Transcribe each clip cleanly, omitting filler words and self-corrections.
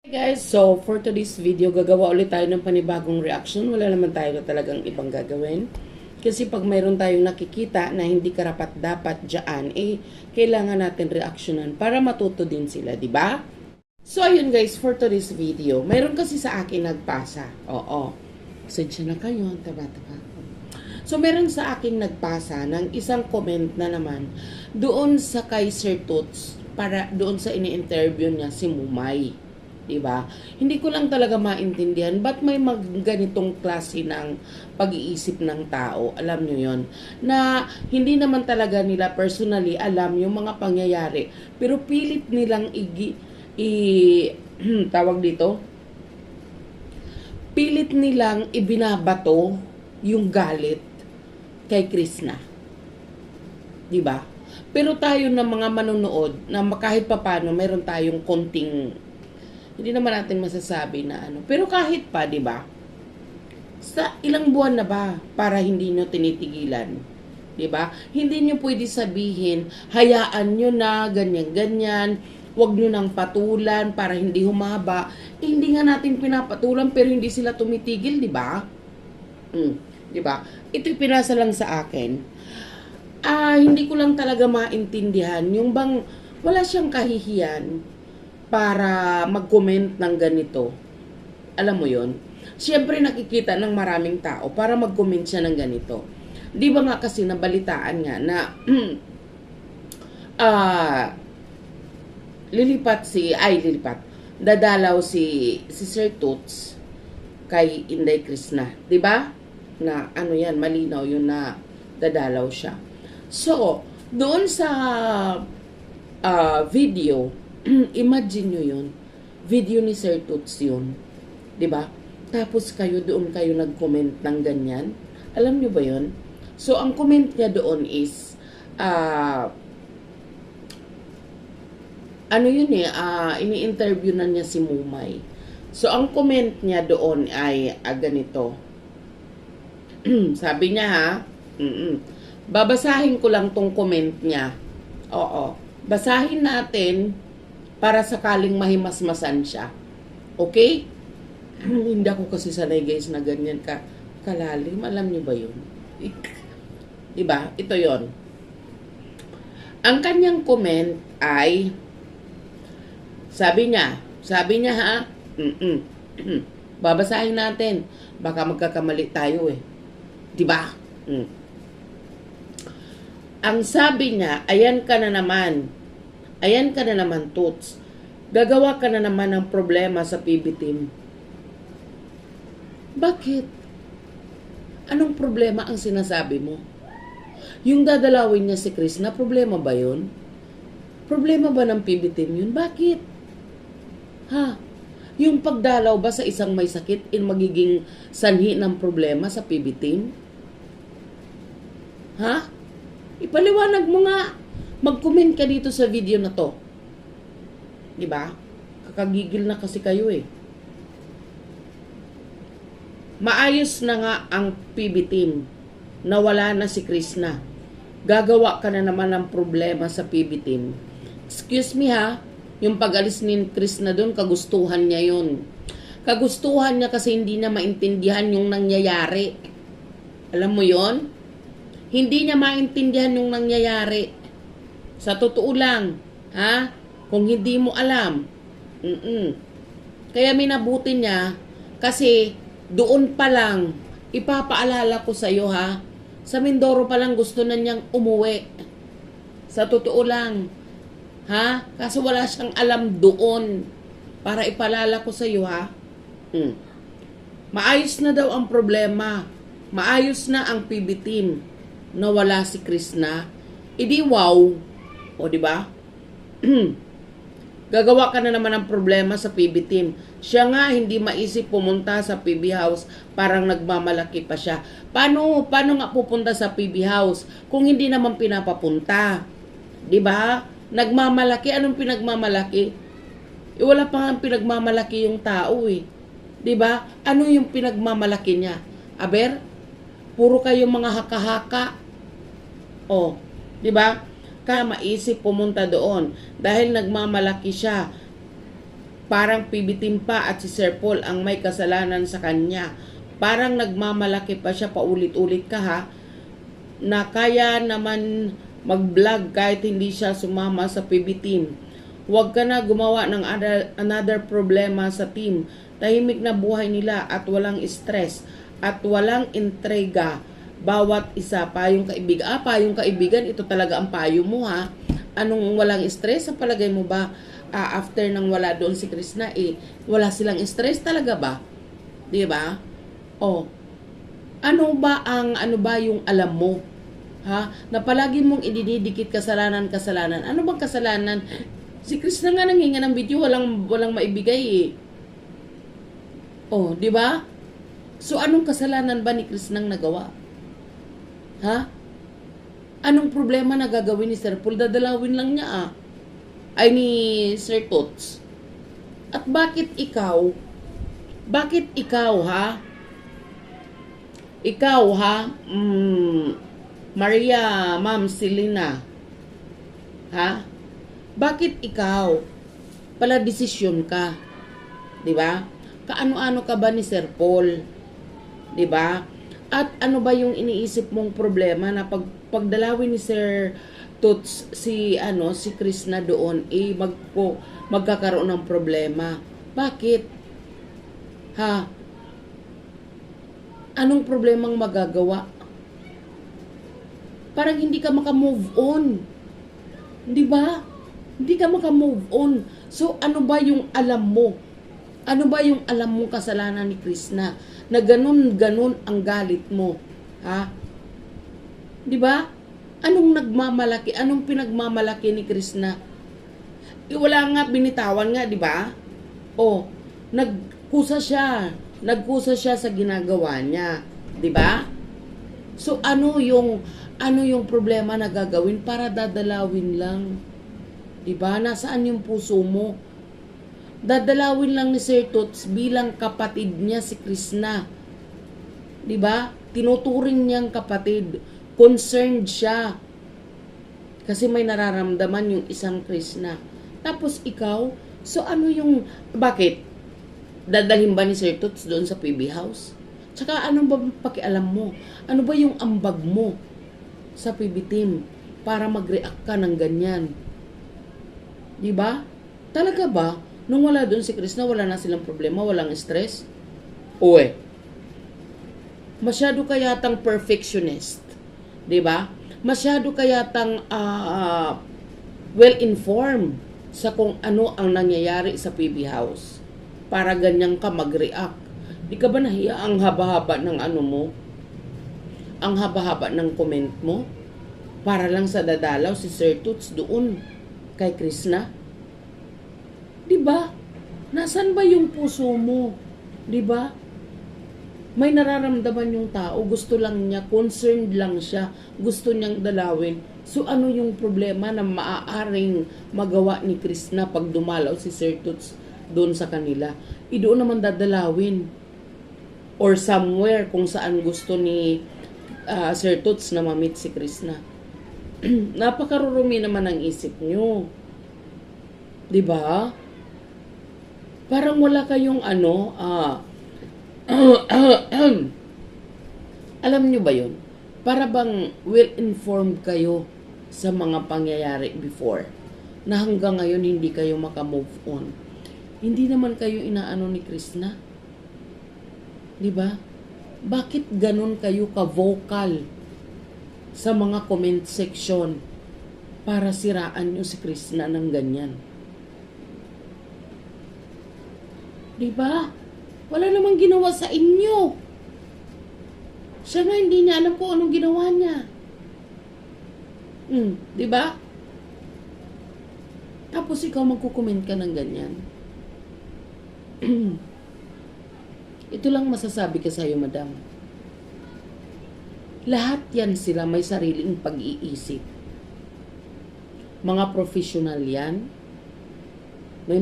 Hey guys, so for today's video, gagawa ulit tayo ng panibagong reaction. Wala naman tayo na talagang ibang gagawin. Kasi pag mayroon tayong nakikita na hindi karapat-dapat dyan, kailangan natin reactionan para matuto din sila, di ba? So ayun guys, for today's video, mayroon kasi sa akin nagpasa. Oo, pasensya na kayo, ang taba-taba. So meron sa akin nagpasa ng isang comment na naman doon sa kay Sir Toots, para doon sa ini-interview niya si Mumay. Diba? Hindi ko lang talaga maintindihan ba't may ganitong klase ng pag-iisip ng tao, alam nyo yon, na hindi naman talaga nila personally alam yung mga pangyayari, pero pilit nilang tawag dito, pilit nilang ibinabato yung galit kay Krishna. Diba? Pero tayo na mga manonood, na kahit papano meron tayong konting, hindi naman natin masasabi na ano. Pero kahit pa, di ba? Sa ilang buwan na ba para hindi nyo tinitigilan? Di ba? Hindi nyo pwede sabihin, hayaan nyo na, ganyan-ganyan, huwag nyo nang patulan para hindi humaba. Hindi nga natin pinapatulan pero hindi sila tumitigil, di ba? Di ba? Ito'y pinasa lang sa akin. Hindi ko lang talaga maintindihan. Yung bang wala siyang kahihiyan para mag-comment ng ganito. Alam mo yon? Siyempre nakikita ng maraming tao para mag-comment siya ng ganito. Di ba nga kasi nabalitaan nga na dadalaw si Sir Toots kay Inday Krishna. Di ba? Na ano yan, malinaw yun na dadalaw siya. So, doon sa video, imagine nyo yun, video ni Sir Toots yun, diba? Tapos doon kayo nag-comment ng ganyan. Alam nyo ba yun? So, ang comment niya doon is, ini-interview na niya si Mumay. So, ang comment niya doon ay ganito. Sabi niya ha, babasahin ko lang tong comment niya. Oo, basahin natin para sakaling mahimasmasan siya. Okay? Hindi ako kasi sanay guys na ganyan kalalim. Alam niyo ba yun? Diba? Ito yon. Ang kanyang comment ay, sabi niya ha, babasahin natin. Baka magkakamali tayo Diba? Ang sabi niya, ayan ka na naman, Toots. Gagawa ka na naman ng problema sa PB team. Bakit? Anong problema ang sinasabi mo? Yung dadalawin niya si Krishna, problema ba yun? Problema ba ng PB team yun? Bakit? Ha? Yung pagdalaw ba sa isang may sakit magiging sanhi ng problema sa PB team? Ha? Ipaliwanag mo nga. Mag-comment ka dito sa video na to. Diba? Kakagigil na kasi kayo Maayos na nga ang PB team. Nawala na si Krishna. Gagawa ka na naman ng problema sa PB team. Excuse me ha, yung pag-alis ni Krishna doon, kagustuhan niya yun. Kagustuhan niya kasi hindi na maintindihan yung nangyayari. Alam mo yon? Hindi niya maintindihan yung nangyayari. Sa totoo lang, ha? Kung hindi mo alam. Kaya minabuti niya, kasi doon pa lang, ipapaalala ko sa iyo ha, sa Mindoro pa lang gusto na niyang umuwi. Sa totoo lang, ha? Kaso wala siyang alam doon. Para ipaalala ko sa iyo ha. Maayos na daw ang problema. Maayos na ang PB team. Nawala si Krishna. Idi wow. O, diba? Gagawa ka na naman ng problema sa PB team. Siya nga hindi maisip pumunta sa PB house, parang nagmamalaki pa siya. Paano nga pupunta sa PB house kung hindi naman pinapapunta? Diba? Nagmamalaki, anong pinagmamalaki? Wala pa nga pinagmamalaki yung tao Diba? Ano yung pinagmamalaki niya? Aber, puro kayo mga haka-haka. O, diba? Maisip pumunta doon dahil nagmamalaki siya. Parang PBTeam pa at si Sir Paul ang may kasalanan sa kanya. Parang nagmamalaki pa siya, paulit-ulit ka ha, na kaya naman mag-vlog kahit hindi siya sumama sa PBTeam. Huwag ka na gumawa ng another problema sa team. Tahimik na buhay nila at walang stress at walang intriga. Bawat isa, payong kaibigan. Payong kaibigan, ito talaga ang payo mo ha. Anong walang stress? Sa palagay mo ba, after nang wala doon si Krishna, wala silang stress talaga ba? Di ba? Ano ba yung alam mo? Ha? Na palagi mong ididikit kasalanan. Ano bang kasalanan? Si Krishna nga nanghinga ng video, walang maibigay di ba? So anong kasalanan ba ni Krishna nagawa? Ha? Anong problema na gagawin ni Sir Paul? Dadalawin lang niya ay ni Sir Tots. At bakit ikaw ha? Ikaw ha? Maria, Ma'am Selena. Ha? Bakit ikaw? Pala desisyon ka. 'Di ba? Kaano-ano ka ba ni Sir Paul? 'Di ba? At ano ba yung iniisip mong problema na pagdalawin ni Sir Tots si Krishna doon magkakaroon ng problema? Bakit? Ha? Anong problemang magagawa? Parang hindi ka maka-move on. 'Di ba? Hindi ka maka-move on. So ano ba yung alam mo? Ano ba yung alam mong kasalanan ni Krishna na ganun ang galit mo? Ha? 'Di ba? Anong pinagmamalaki ni Krishna? Wala nga, binitawan nga, 'di ba? Nagkusa siya sa ginagawa niya, 'di ba? So ano yung problema na gagawin para dadalawin lang? 'Di ba? Nasaan yung puso mo? Dadalawin lang ni Sir Tots bilang kapatid niya si Krishna. 'Di ba? Tinuturing niyang kapatid. Concerned siya. Kasi may nararamdaman yung isang Krishna. Tapos ikaw, so bakit? Dadalhin ba ni Sir Tots doon sa PB House? Tsaka anong ba pakialam mo? Ano ba yung ambag mo sa PB team para mag-react ka ng ganyan? 'Di ba? Talaga ba? Nung wala doon si Krishna, wala na silang problema, walang stress? Masyado ka yatang perfectionist. 'Di ba? Masyado ka yatang well-informed sa kung ano ang nangyayari sa PB House para ganyan ka mag-react. Di ka ba nahiya ang haba-haba ng mo? Ang haba-haba ng comment mo? Para lang sa dadalaw si Sir Tots doon kay Krishna? 'Di ba? Nasaan ba yung puso mo? 'Di ba? May nararamdaman yung tao, gusto lang niya, concerned lang siya, gusto niyang dalawin. So ano yung problema na maaaring magawa ni Krishna pag dumalaw si Sir Tots doon sa kanila? Doon naman dadalawin. Or somewhere kung saan gusto ni Sir Tots na ma-meet si Krishna. Napakarurumi naman ang isip niyo. 'Di ba? Parang wala kayong alam nyo ba yun? Para bang well-informed kayo sa mga pangyayari before na hanggang ngayon hindi kayo makamove on. Hindi naman kayo inaano ni Krishna. 'Di ba? Bakit ganun kayo ka-vocal sa mga comment section para siraan nyo si Krishna ng ganyan? 'Di ba? Wala namang ginawa sa inyo. Siya nga hindi niya alam kung anong ginawa niya. 'Di ba? Tapos ikaw magko-comment ka ng ganyan. Ito lang masasabi ko sa iyo, madam. Lahat yan sila may sariling pag-iisip. Mga professional yan. May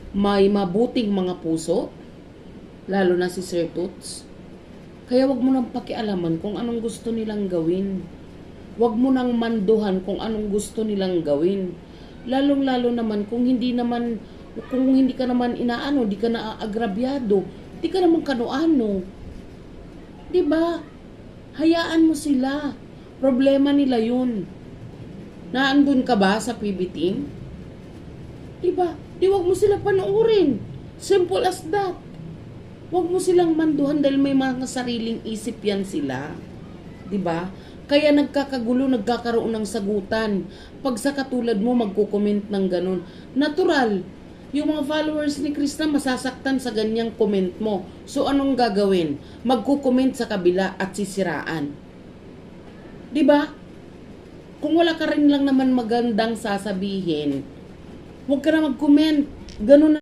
may mabuting mga puso, lalo na si Sir Tots. Kaya wag mo nang pakialaman kung anong gusto nilang gawin. Huwag mo nang manduhan kung anong gusto nilang gawin. Lalong-lalo naman kung hindi ka naman inaano, di ka na agrabyado, di ka naman kanuano. 'Di ba? Hayaan mo sila. Problema nila 'yun. Naandun ka ba sa PB team? 'Di ba? Di wag mo sila panoorin. Simple as that. Huwag mo silang manduhan dahil may mga sariling isip yan sila. 'Di ba? Kaya nagkakagulo, nagkakaroon ng sagutan. Pag sa katulad mo magko-comment ng ganun, natural. Yung mga followers ni Krishna masasaktan sa ganyang comment mo. So anong gagawin? Magko-comment sa kabila at sisiraan. 'Di ba? Kung wala ka rin lang naman magandang sasabihin, huwag ka na mag-comment. Ganun na.